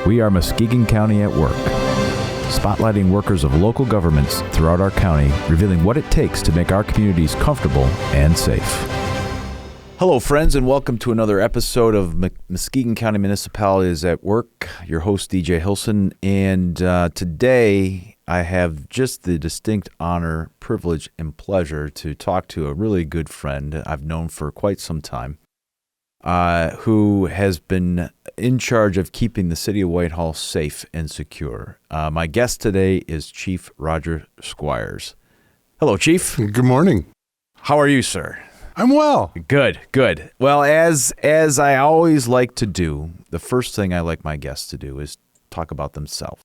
We are Muskegon County at Work, spotlighting workers of local governments throughout our county, revealing what it takes to make our communities comfortable and safe. Hello, friends, and welcome to another episode of Muskegon County Municipalities at Work. Your host, DJ Hilson, and today I have just the distinct honor, privilege, and pleasure to talk to a really good friend I've known for quite some time, who has been in charge of keeping the city of Whitehall safe and secure. My guest today is Chief Roger Squires. Hello, Chief. Good morning. How are you, sir? I'm well. Good. Well, as I always like to do, the first thing I like my guests to do is talk about themselves.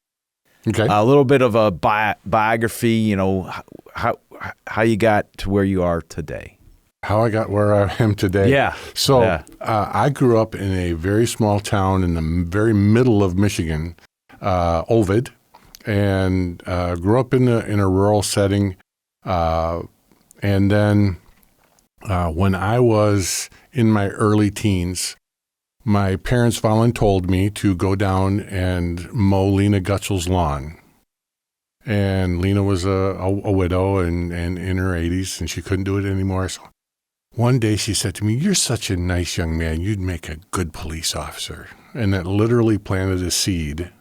Okay. A little bit of a biography, you know, how you got to where you are today. How I got where I am today. Yeah. So I grew up in a very small town in the very middle of Michigan, Ovid, and grew up in a rural setting. And then when I was in my early teens, my parents voluntold me to go down and mow Lena Gutschel's lawn. And Lena was a widow and in her 80s, and she couldn't do it anymore. So one day she said to me, "You're such a nice young man. You'd make a good police officer." And that literally planted a seed.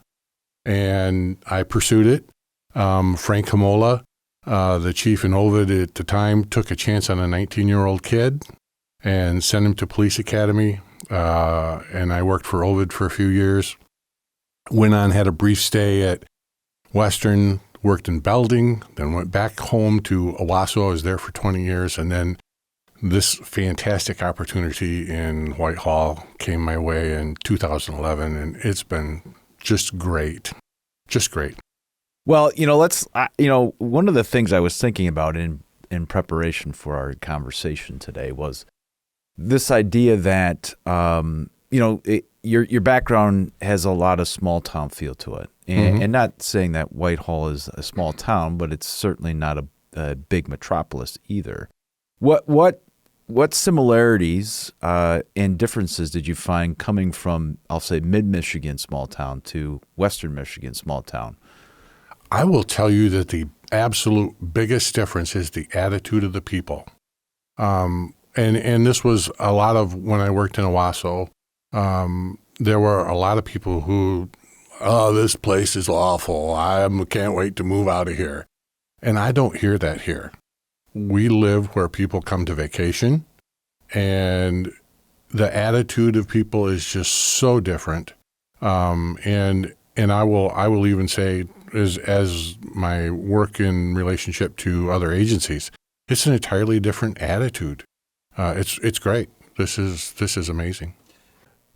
And I pursued it. Frank Hamola, the chief in Ovid at the time, took a chance on a 19-year-old kid and sent him to police academy. And I worked for Ovid for a few years. Went on, had a brief stay at Western, worked in Belding, then went back home to Owasso. I was there for 20 years. And then this fantastic opportunity in Whitehall came my way in 2011, and it's been just great. Just great. Well, one of the things I was thinking about in preparation for our conversation today was this idea that, your background has a lot of small town feel to it. And not saying that Whitehall is a small town, but it's certainly not a big metropolis either. What similarities and differences did you find coming from, I'll say, mid-Michigan small town to western Michigan small town? I will tell you that the absolute biggest difference is the attitude of the people. And this was a lot of when I worked in Owasso. There were a lot of people who, this place is awful. I can't wait to move out of here. And I don't hear that here. We live where people come to vacation, and the attitude of people is just so different. And I will even say, as my work in relationship to other agencies, it's an entirely different attitude. It's great. This is amazing.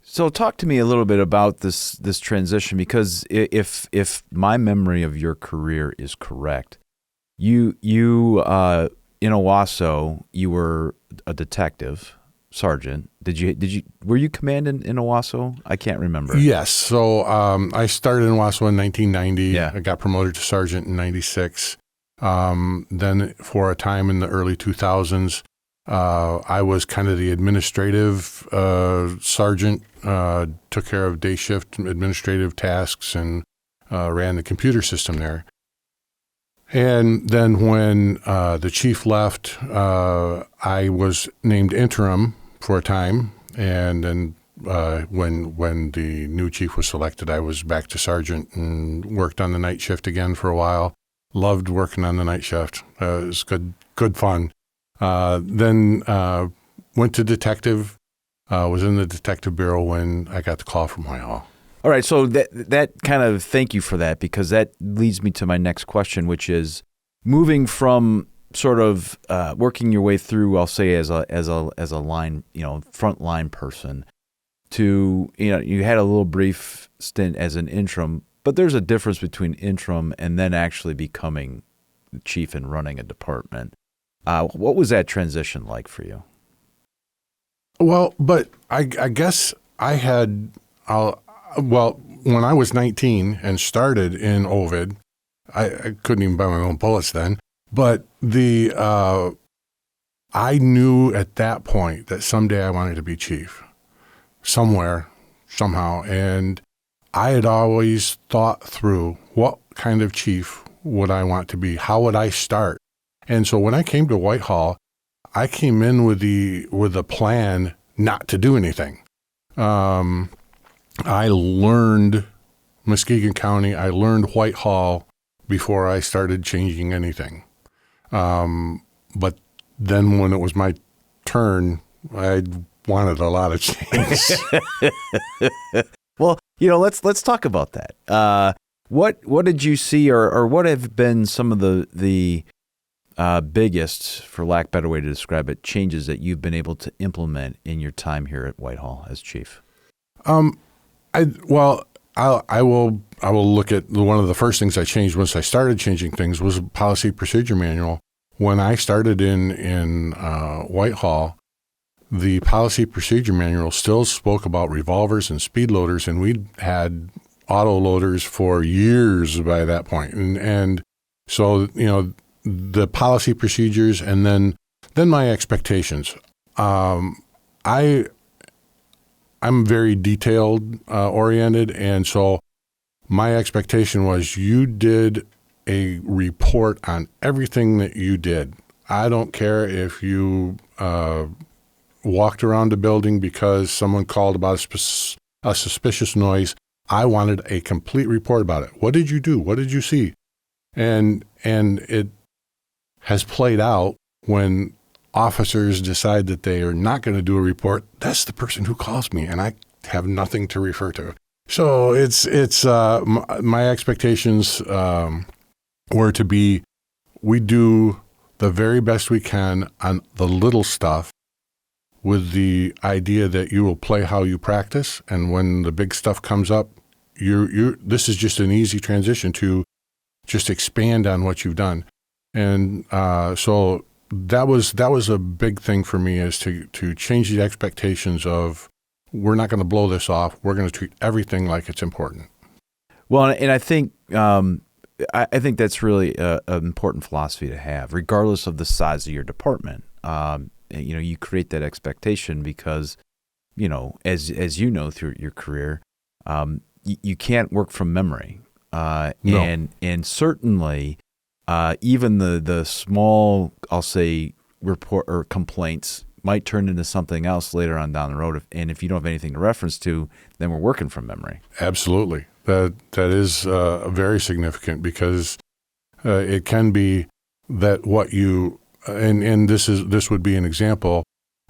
So talk to me a little bit about this transition, because if my memory of your career is correct, you in Owasso, you were a detective sergeant. Were you commanding in Owasso? I can't remember. Yes. So I started in Owasso in 1990. Yeah. I got promoted to sergeant in 96. Then for a time in the early 2000s, I was kind of the administrative sergeant, took care of day shift administrative tasks and ran the computer system there. And then when the chief left, I was named interim for a time. And then when the new chief was selected, I was back to sergeant and worked on the night shift again for a while. Loved working on the night shift. It was good fun. Then went to detective, was in the detective bureau when I got the call from Whitehall. All right, so that kind of, thank you for that, because that leads me to my next question, which is moving from sort of working your way through, I'll say as a line, front line person, to you had a little brief stint as an interim, but there's a difference between interim and then actually becoming the chief and running a department. What was that transition like for you? Well, but I guess I had. When I was 19 and started in Ovid, I couldn't even buy my own bullets then. But I knew at that point that someday I wanted to be chief, somewhere, somehow. And I had always thought through what kind of chief would I want to be? How would I start? And so when I came to Whitehall, I came in with a plan not to do anything. I learned Muskegon County. I learned Whitehall before I started changing anything. But then when it was my turn, I wanted a lot of change. Well, let's talk about that. What did you see, or what have been some of the biggest, for lack of a better way to describe it, changes that you've been able to implement in your time here at Whitehall as chief? I will look at one of the first things I changed once I started changing things was a policy procedure manual. When I started in Whitehall, the policy procedure manual still spoke about revolvers and speed loaders, and we'd had auto loaders for years by that point. And so, the policy procedures and then my expectations. I'm very detailed oriented, and so my expectation was you did a report on everything that you did. I don't care if you walked around a building because someone called about a suspicious noise. I wanted a complete report about it. What did you do? What did you see? And it has played out when officers decide that they are not going to do a report. That's the person who calls me, and I have nothing to refer to. So it's my expectations were to be, we do the very best we can on the little stuff with the idea that you will play how you practice, and when the big stuff comes up, this is just an easy transition to just expand on what you've done. And so that was a big thing for me, is to change the expectations of, we're not going to blow this off. We're going to treat everything like it's important. Well, and I think that's really an important philosophy to have, regardless of the size of your department. You create that expectation because, as you know through your career, you can't work from memory. No. And certainly, even the small, I'll say, report or complaints might turn into something else later on down the road. And if you don't have anything to reference to, then we're working from memory. Absolutely. That is very significant, because it can be that what you, and this would be an example,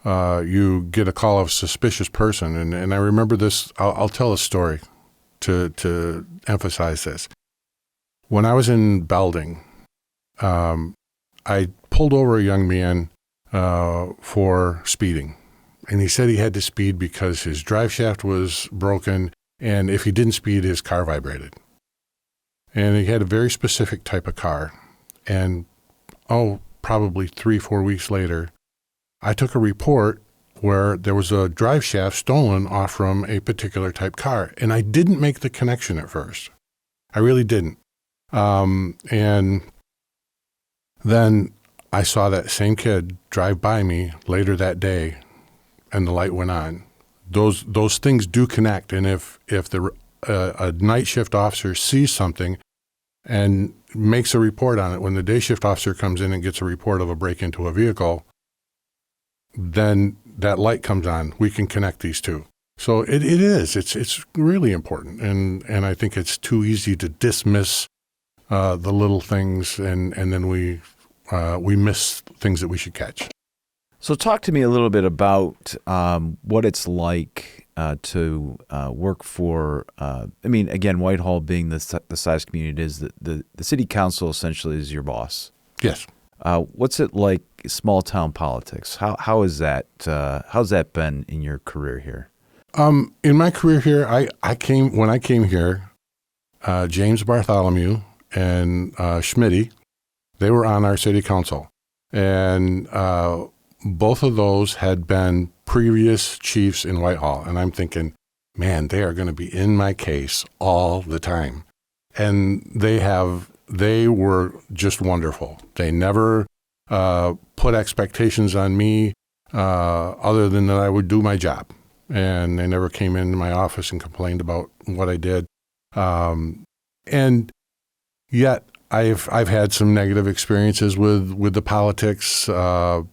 you get a call of a suspicious person. And I remember this, I'll tell a story to emphasize this. When I was in Belding, I pulled over a young man for speeding. And he said he had to speed because his drive shaft was broken, and if he didn't speed, his car vibrated. And he had a very specific type of car. And, probably 3-4 weeks later, I took a report where there was a drive shaft stolen off from a particular type car. And I didn't make the connection at first. I really didn't. And then I saw that same kid drive by me later that day, and the light went on. Those things do connect. And if a night shift officer sees something and makes a report on it, when the day shift officer comes in and gets a report of a break into a vehicle, then that light comes on. We can connect these two. So it is. It's really important. And I think it's too easy to dismiss the little things, and then we miss things that we should catch. So talk to me a little bit about what it's like to work for, again, Whitehall being the size community it is, the city council essentially is your boss. Yes. What's it like, small town politics? How is that? How's that been in your career here? In my career here, when I came here, James Bartholomew and Schmitty, they were on our city council, and both of those had been previous chiefs in Whitehall. And I'm thinking, man, they are going to be in my case all the time. And they were just wonderful. They never put expectations on me other than that I would do my job. And they never came into my office and complained about what I did. And yet I've had some negative experiences with the politics. I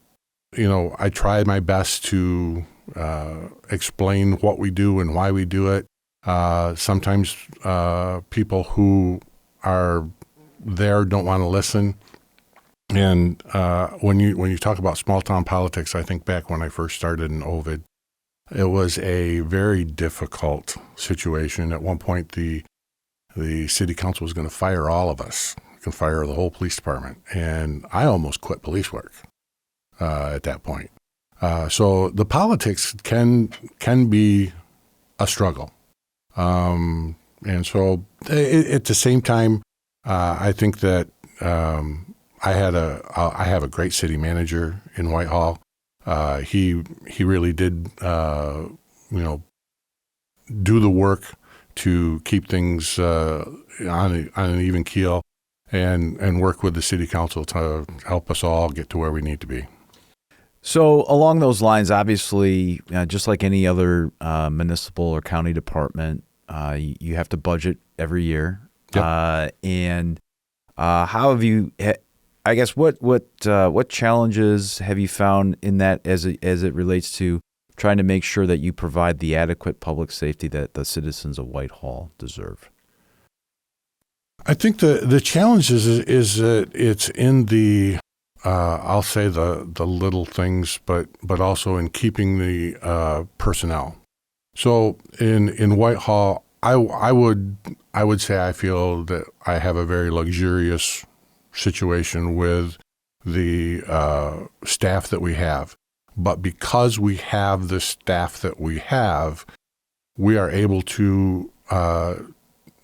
tried my best to explain what we do and why we do it. Sometimes people who are there don't want to listen. And when you talk about small town politics, I think back when I first started in Ovid, it was a very difficult situation. At one point, the city council was going to fire all of us, can fire the whole police department, and I almost quit police work at that point. So the politics can be a struggle, and so at the same time, I think that I have a great city manager in Whitehall. He really did do the work to keep things on an even keel, and work with the city council to help us all get to where we need to be. So along those lines, obviously, just like any other municipal or county department, you have to budget every year. Yep. And how have you? I guess what challenges have you found in that as it relates to trying to make sure that you provide the adequate public safety that the citizens of Whitehall deserve? I think the challenge is that it's in the I'll say the little things, but also in keeping the personnel. So in Whitehall, I would say I feel that I have a very luxurious situation with the staff that we have. But because we have the staff that we have, we are able to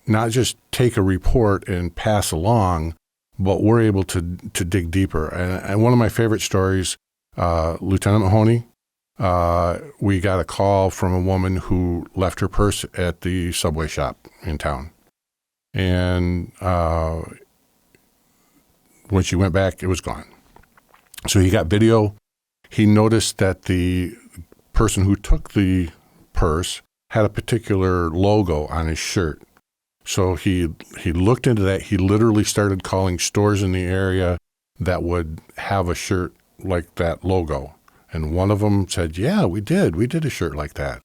not just take a report and pass along, but we're able to dig deeper. And one of my favorite stories, Lieutenant Mahoney, we got a call from a woman who left her purse at the Subway shop in town. And when she went back, it was gone. So he got video. He noticed that the person who took the purse had a particular logo on his shirt. So he looked into that. He literally started calling stores in the area that would have a shirt like that logo. And one of them said, yeah, we did a shirt like that.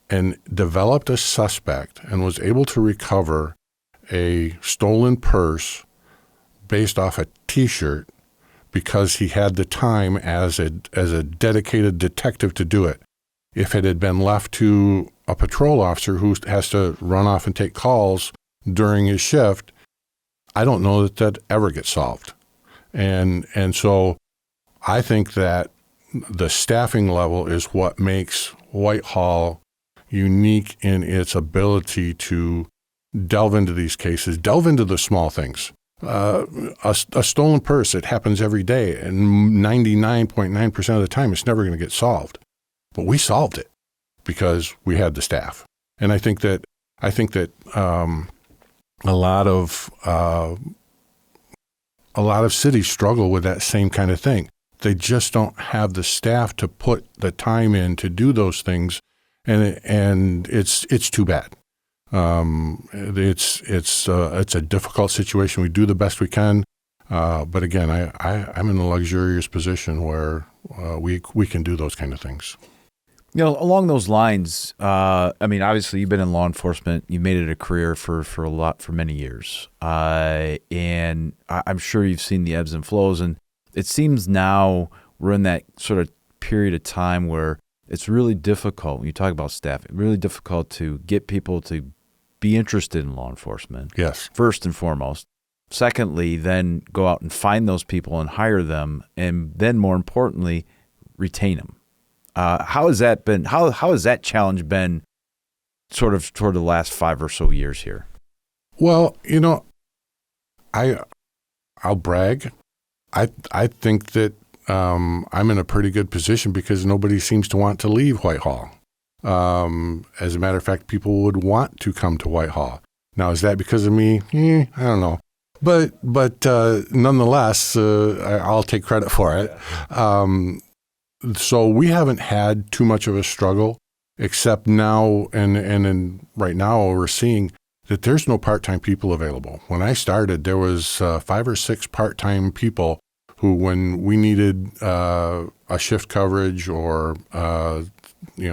And developed a suspect and was able to recover a stolen purse based off a T-shirt because he had the time as a dedicated detective to do it. If it had been left to a patrol officer who has to run off and take calls during his shift, I don't know that ever gets solved. And so I think that the staffing level is what makes Whitehall unique in its ability to delve into these cases, delve into the small things. A stolen purse, it happens every day, and 99.9% of the time it's never going to get solved. But we solved it because we had the staff. And I think that a lot of cities struggle with that same kind of thing. They just don't have the staff to put the time in to do those things, and it's too bad. It's a difficult situation. We do the best we can, but again, I'm in a luxurious position where we can do those kind of things. Along those lines, obviously you've been in law enforcement. You've made it a career for many years, and I'm sure you've seen the ebbs and flows. And it seems now we're in that sort of period of time where it's really difficult. When you talk about staff, it's really difficult to get people to be interested in law enforcement. Yes. First and foremost. Secondly, then go out and find those people and hire them, and then more importantly, retain them. How has that been? How has that challenge been sort of toward the last 5 or so years here? Well, I'll brag. I think that I'm in a pretty good position because nobody seems to want to leave Whitehall. As a matter of fact, people would want to come to Whitehall. Now, is that because of me? I don't know. But nonetheless, I'll take credit for it. So we haven't had too much of a struggle, except now and right now we're seeing that there's no part-time people available. When I started, there was 5 or 6 part-time people who, when we needed a shift coverage or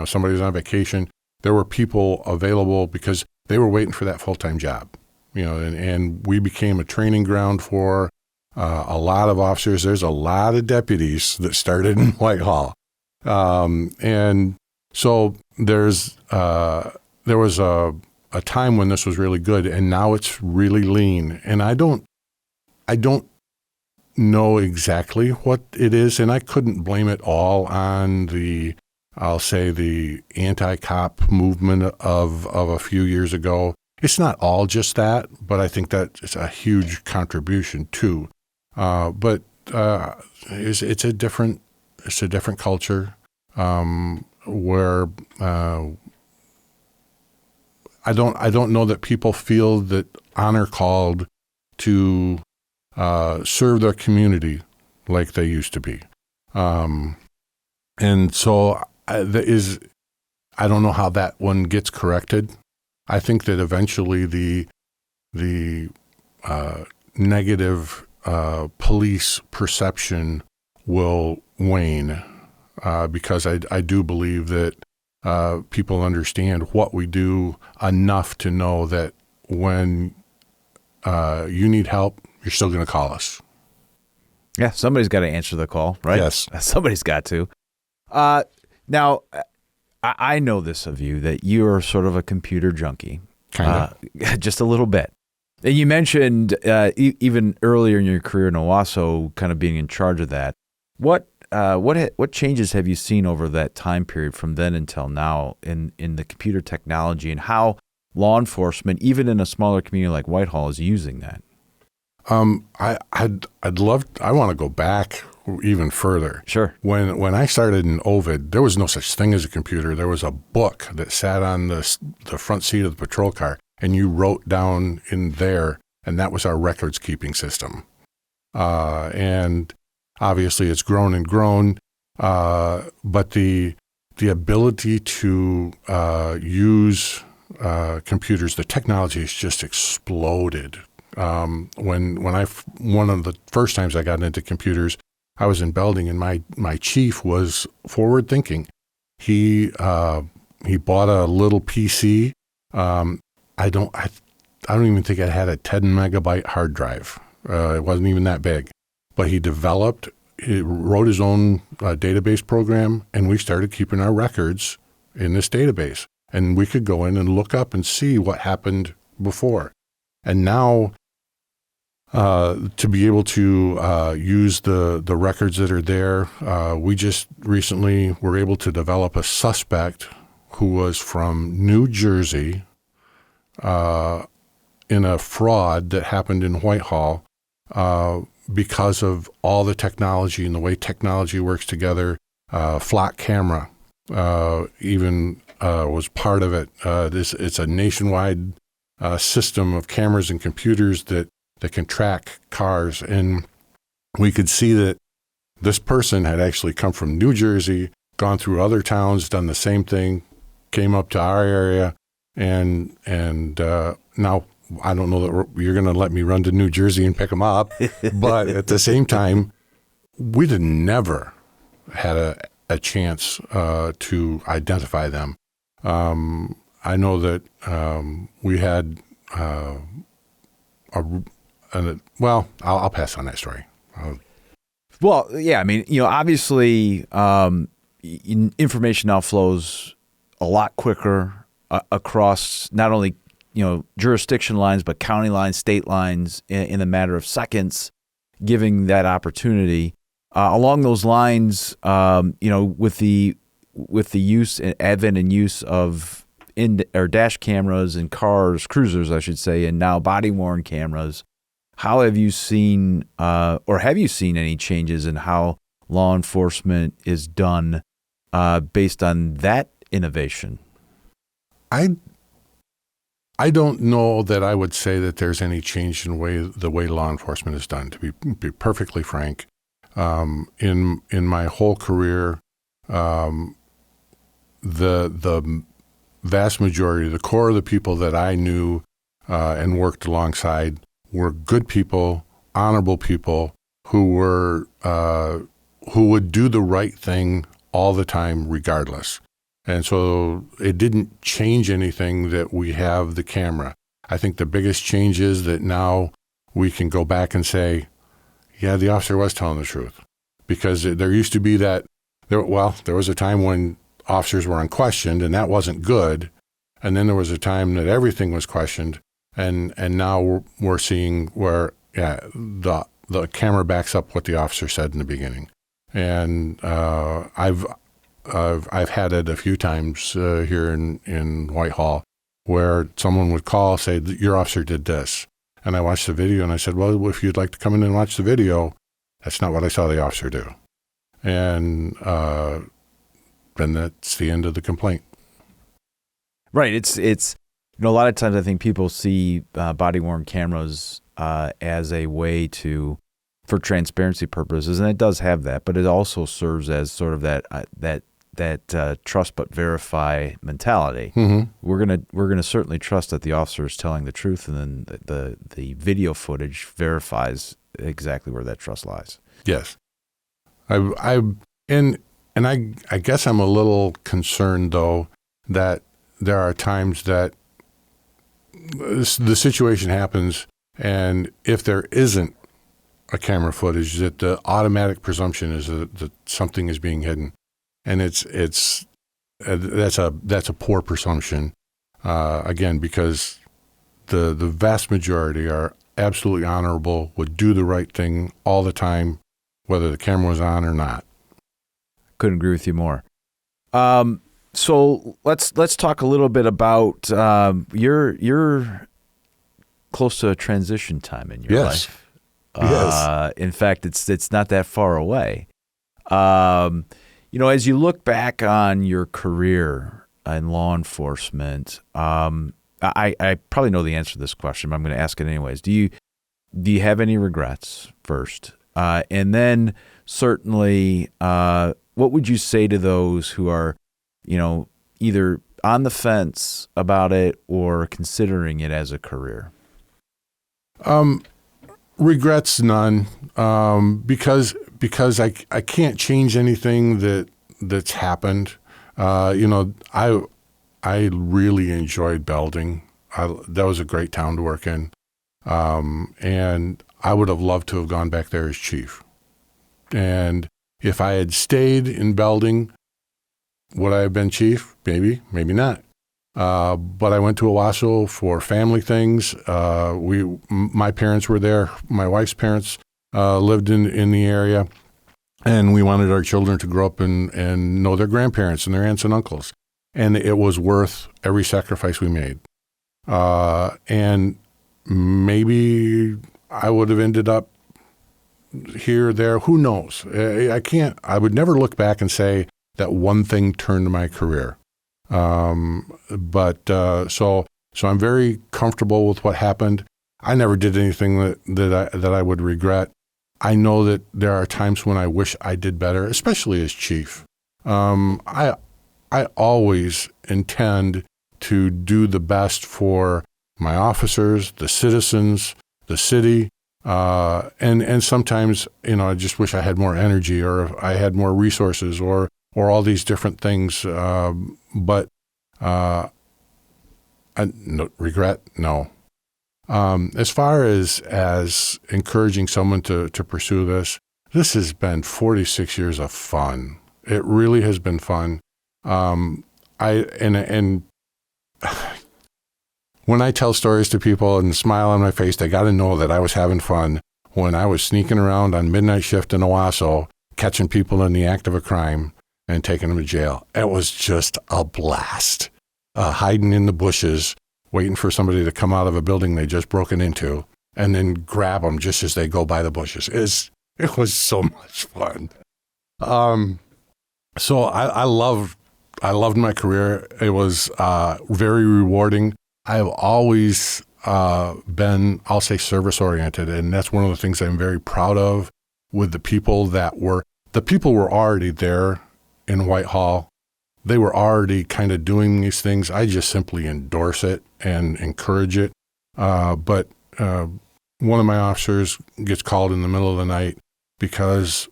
somebody's on vacation, there were people available because they were waiting for that full-time job. And we became a training ground for a lot of officers. There's a lot of deputies that started in Whitehall. And so there was a time when this was really good, and now it's really lean. And I don't know exactly what it is, and I couldn't blame it all on the anti-cop movement of a few years ago. It's not all just that, but I think that it's a huge contribution too. But it's a different culture where I don't know that people feel that honor called to serve their community like they used to be, and so I don't know how that one gets corrected. I think that eventually the negative police perception will wane because I do believe that people understand what we do enough to know that when you need help, you're still going to call us. Yeah, somebody's got to answer the call, right? Yes. Somebody's got to. Now, I know this of you, that you're sort of a computer junkie. Kind of. Just a little bit. And you mentioned even earlier in your career in Owasso, kind of being in charge of that. What changes have you seen over that time period from then until now in the computer technology, and how law enforcement, even in a smaller community like Whitehall, is using that? I want to go back even further. Sure. When I started in Ovid, there was no such thing as a computer. There was a book that sat on the front seat of the patrol car, and you wrote down in there, and that was our records keeping system. And obviously it's grown and grown, but the ability to use computers, the technology has just exploded. One of the first times I got into computers, I was in Belding, and my chief was forward thinking. He bought a little PC. I don't even think it had a 10 megabyte hard drive. It wasn't even that big, but he wrote his own database program, and we started keeping our records in this database, and we could go in and look up and see what happened before. And now, to be able to use the records that are there, we just recently were able to develop a suspect who was from New Jersey in a fraud that happened in Whitehall because of all the technology and the way technology works together. Flock camera even was part of it. It's a nationwide system of cameras and computers that can track cars, and we could see that this person had actually come from New Jersey, gone through other towns, done the same thing, came up to our area, and now I don't know that you're going to let me run to New Jersey and pick them up, but at the same time, we'd never had a chance to identify them. I know that we had I'll pass on that story. Well, yeah, I mean, obviously, information now flows a lot quicker across not only jurisdiction lines, but county lines, state lines, in a matter of seconds, giving that opportunity. Along those lines, with the use and advent and use of dash cameras in cars, cruisers, I should say, and now body-worn cameras, how have you seen, or have you seen any changes in how law enforcement is done based on that innovation? I don't know that I would say that there's any change in the way law enforcement is done, to be perfectly frank. In my whole career, the vast majority, the core of the people that I knew and worked alongside were good people, honorable people who would do the right thing all the time regardless. And so it didn't change anything that we have the camera. I think the biggest change is that now we can go back and say, yeah, the officer was telling the truth. Because there used to be there was a time when officers were unquestioned, and that wasn't good. And then there was a time that everything was questioned, and now we're seeing where the camera backs up what the officer said in the beginning. And I've had it a few times here in Whitehall where someone would call, say, your officer did this. And I watched the video, and I said, well, if you'd like to come in and watch the video, that's not what I saw the officer do. And then that's the end of the complaint. Right. It's a lot of times I think people see body-worn cameras as a way for transparency purposes, and it does have that, but it also serves as sort of that trust but verify mentality. Mm-hmm. We're gonna certainly trust that the officer is telling the truth, and then the video footage verifies exactly where that trust lies. Yes, I guess I'm a little concerned though that there are times that the situation happens, and if there isn't a camera footage, that the automatic presumption is that something is being hidden. And that's a poor presumption, again, because the vast majority are absolutely honorable, would do the right thing all the time, whether the camera was on or not. Couldn't agree with you more. So let's talk a little bit about you're close to a transition time in your life. Yes. In fact, it's not that far away. As you look back on your career in law enforcement, I probably know the answer to this question, but I'm going to ask it anyways. Do you have any regrets first? And then certainly, what would you say to those who are, either on the fence about it or considering it as a career? Regrets, none, because I can't change anything that's happened. I really enjoyed Belding. That was a great town to work in, and I would have loved to have gone back there as chief. And if I had stayed in Belding, would I have been chief? Maybe, maybe not. But I went to Owasso for family things. My parents were there. My wife's parents lived in the area, and we wanted our children to grow up and know their grandparents and their aunts and uncles. And it was worth every sacrifice we made. And maybe I would have ended up here or there. Who knows? I would never look back and say that one thing turned my career. So I'm very comfortable with what happened. I never did anything that I would regret. I know that there are times when I wish I did better, especially as chief. I always intend to do the best for my officers, the citizens, the city, and sometimes, I just wish I had more energy or I had more resources or all these different things. But regret, no. As far as encouraging someone to pursue this has been 46 years of fun. It really has been fun. And when I tell stories to people and smile on my face, they got to know that I was having fun when I was sneaking around on midnight shift in Owasso, catching people in the act of a crime and taking them to jail. It was just a blast. Hiding in the bushes, waiting for somebody to come out of a building they just broken into, and then grab them just as they go by the bushes. It was so much fun. So I loved my career. It was very rewarding. I've always been, I'll say, service-oriented, and that's one of the things I'm very proud of with the people were already there in Whitehall. They were already kind of doing these things. I just simply endorse it and encourage it. But one of my officers gets called in the middle of the night because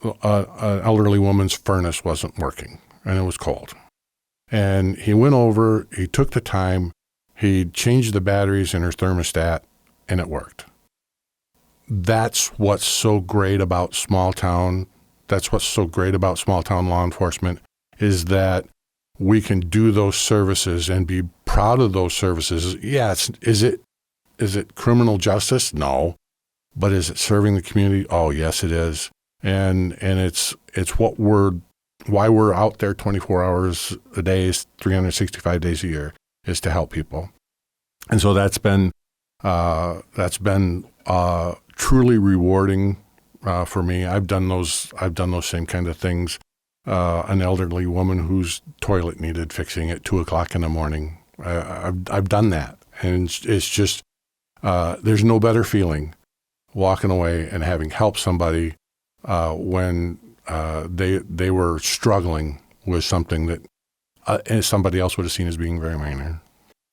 an elderly woman's furnace wasn't working and it was cold. And he went over, he took the time, he changed the batteries in her thermostat, and it worked. That's what's so great about small town. That's what's so great about small town law enforcement, is that we can do those services and be proud of those services. Yeah, is it criminal justice? No. But is it serving the community? Oh, yes, it is. And it's why we're out there 24 hours a day, 365 days a year, is to help people. And so that's been truly rewarding for me. I've done those same kind of things. An elderly woman whose toilet needed fixing at 2:00 in the morning. I've done that, and it's just there's no better feeling walking away and having helped somebody when they were struggling with something that somebody else would have seen as being very minor.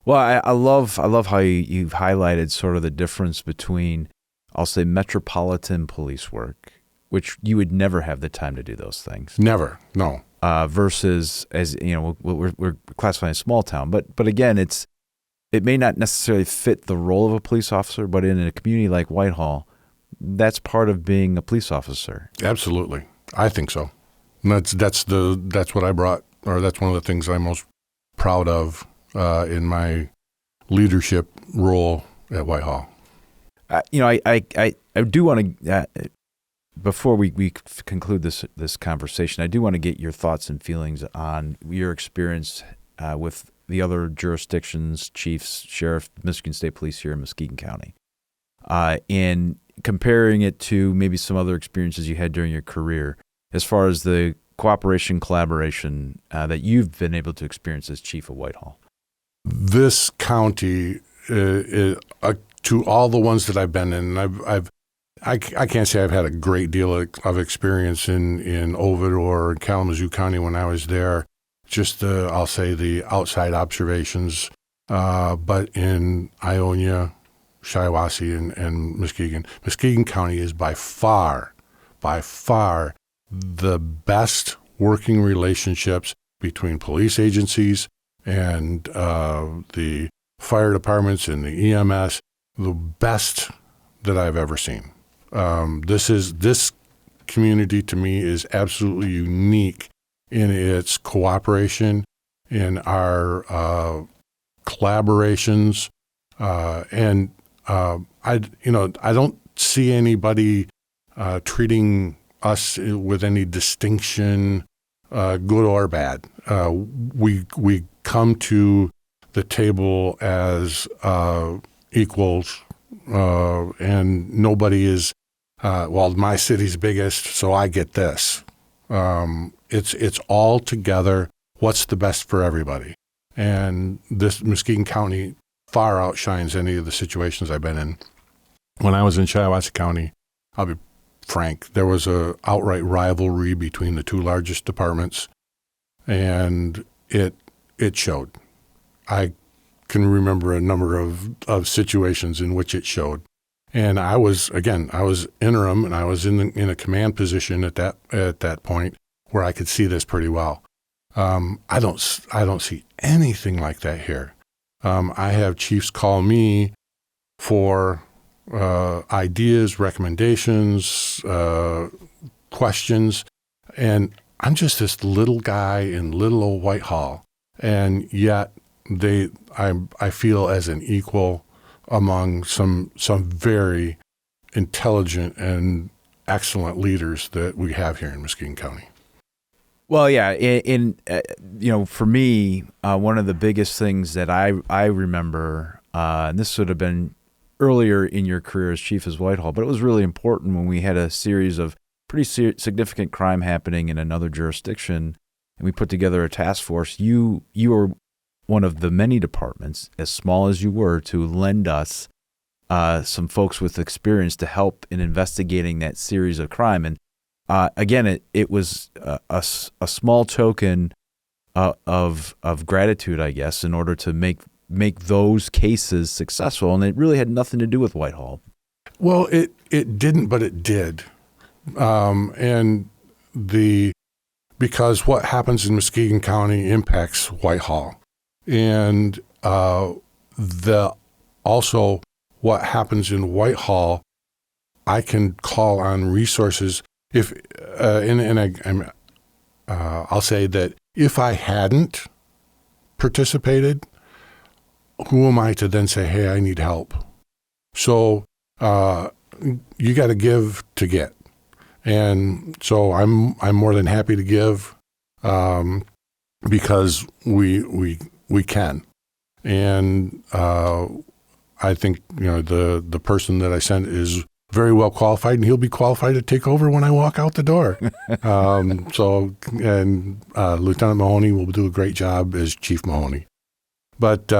Well, I love how you've highlighted sort of the difference between, I'll say, metropolitan police work, which you would never have the time to do those things. Never, no. Versus, as you know, we're classifying small town, but again, it may not necessarily fit the role of a police officer, but in a community like Whitehall, that's part of being a police officer. Absolutely, I think so. And that's what I brought, or that's one of the things I'm most proud of in my leadership role at Whitehall. I do want to, before we conclude this conversation, I do want to get your thoughts and feelings on your experience with the other jurisdictions, chiefs, sheriff, Michigan State Police here in Muskegon County, and comparing it to maybe some other experiences you had during your career, as far as the cooperation, collaboration that you've been able to experience as chief of Whitehall. This county, to all the ones that I've been in, I can't say I've had a great deal of experience in Ovid or Kalamazoo County when I was there. Just I'll say the outside observations, but in Ionia, Shiawassee, and Muskegon County is by far the best working relationships between police agencies and the fire departments and the EMS, the best that I've ever seen. This community to me is absolutely unique in its cooperation, in our collaborations, and I don't see anybody treating us with any distinction, good or bad. We come to the table as equals, and nobody is, my city's biggest, so I get this. It's all together. What's the best for everybody? And this Muskegon County far outshines any of the situations I've been in. When I was in Shiawassee County, I'll be frank, there was a outright rivalry between the two largest departments, and it showed. I can remember a number of situations in which it showed. And I was interim, and I was in a command position at that point where I could see this pretty well. I don't see anything like that here. I have chiefs call me for ideas, recommendations, questions, and I'm just this little guy in little old Whitehall, and yet I feel as an equal among some very intelligent and excellent leaders that we have here in Muskegon County. Well, yeah, for me, one of the biggest things that I remember, and this would have been earlier in your career as chief as Whitehall, but it was really important when we had a series of pretty significant crime happening in another jurisdiction, and we put together a task force. You were one of the many departments, as small as you were, to lend us some folks with experience to help in investigating that series of crime. And again, it was a small token of gratitude, I guess, in order to make make those cases successful, and it really had nothing to do with Whitehall. Well, it didn't, but it did. Because what happens in Muskegon County impacts Whitehall. And also what happens in Whitehall, I can call on resources if I'll say that if I hadn't participated, who am I to then say, hey, I need help? So you got to give to get. And so I'm more than happy to give because we can. And I think the person that I sent is very well qualified, and he'll be qualified to take over when I walk out the door. Lieutenant Mahoney will do a great job as Chief Mahoney. But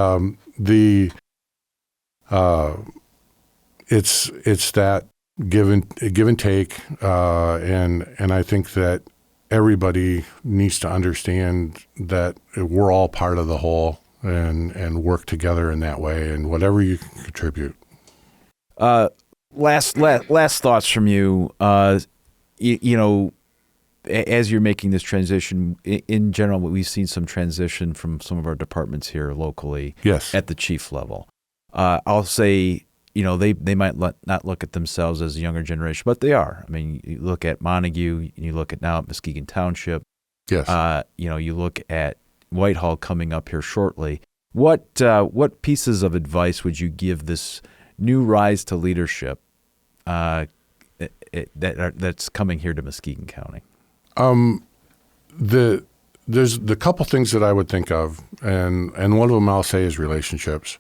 it's that give and take, and I think that everybody needs to understand that we're all part of the whole and work together in that way, and whatever you can contribute. Last thoughts from you. You know, as you're making this transition, in general, we've seen some transition from some of our departments here locally. Yes. At the chief level. I'll say, they might not look at themselves as a younger generation, but they are. I mean, you look at Montague, and you look at now at Muskegon Township. Yes. You look at Whitehall coming up here shortly. What pieces of advice would you give this new rise to leadership that's coming here to Muskegon County? There's the couple things that I would think of, and one of them I'll say is relationships.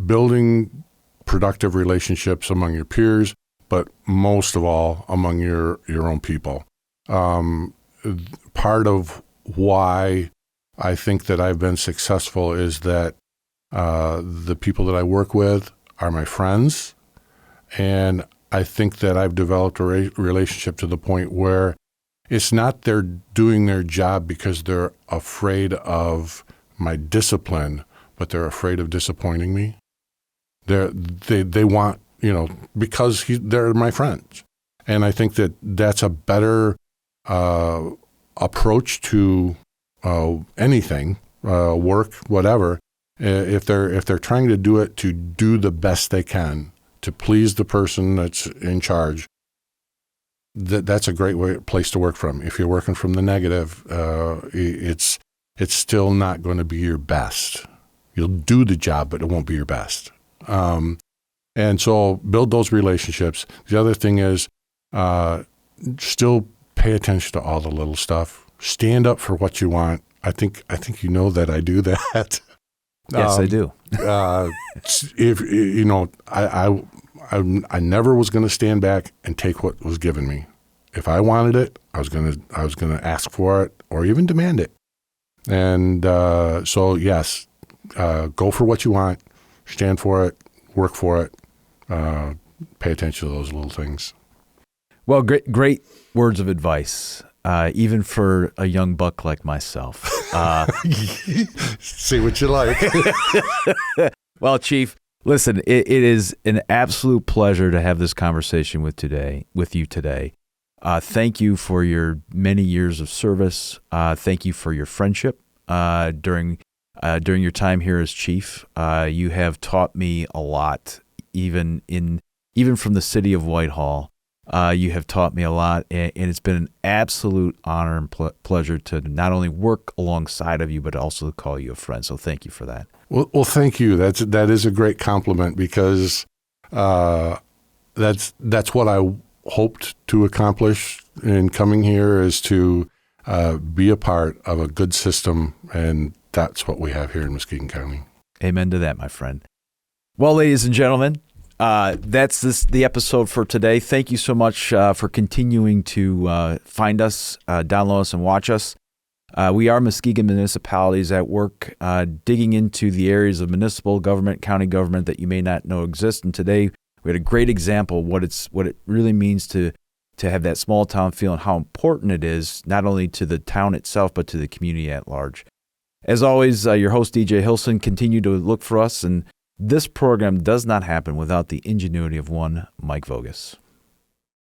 Building productive relationships among your peers, but most of all among your own people. Part of why I think that I've been successful is that the people that I work with are my friends, and I think that I've developed a relationship to the point where it's not they're doing their job because they're afraid of my discipline, but they're afraid of disappointing me. They want, because they're my friends. And I think that that's a better approach to anything, work, whatever. If they're trying to do it to do the best they can to please the person that's in charge, that's a great place to work from. If you're working from the negative, it's still not going to be your best. You'll do the job, but it won't be your best. And so build those relationships. The other thing is still pay attention to all the little stuff. Stand up for what you want. I think you know that I do that. Yes, I do. If I never was going to stand back and take what was given me. If I wanted it, I was going to ask for it or even demand it. And so yes, go for what you want, stand for it, work for it, pay attention to those little things. Well, great words of advice, even for a young buck like myself. See what you like. Well, Chief, listen, it is an absolute pleasure to have this conversation with you today. Thank you for your many years of service. Thank you for your friendship during your time here as chief. You have taught me a lot, even from the city of Whitehall. You have taught me a lot, and it's been an absolute honor and pleasure to not only work alongside of you, but also to call you a friend. So thank you for that. Well, thank you. That is a great compliment because that's what I hoped to accomplish in coming here is to be a part of a good system, and that's what we have here in Muskegon County. Amen to that, my friend. Well, ladies and gentlemen, that's the episode for today. Thank you so much for continuing to find us, download us, and watch us. We are Muskegon Municipalities at work, digging into the areas of municipal government, county government that you may not know exist. And today we had a great example of what it really means to have that small town feel and how important it is, not only to the town itself, but to the community at large. As always, your host, DJ Hilson, continue to look for us, and this program does not happen without the ingenuity of one Mike Vogus.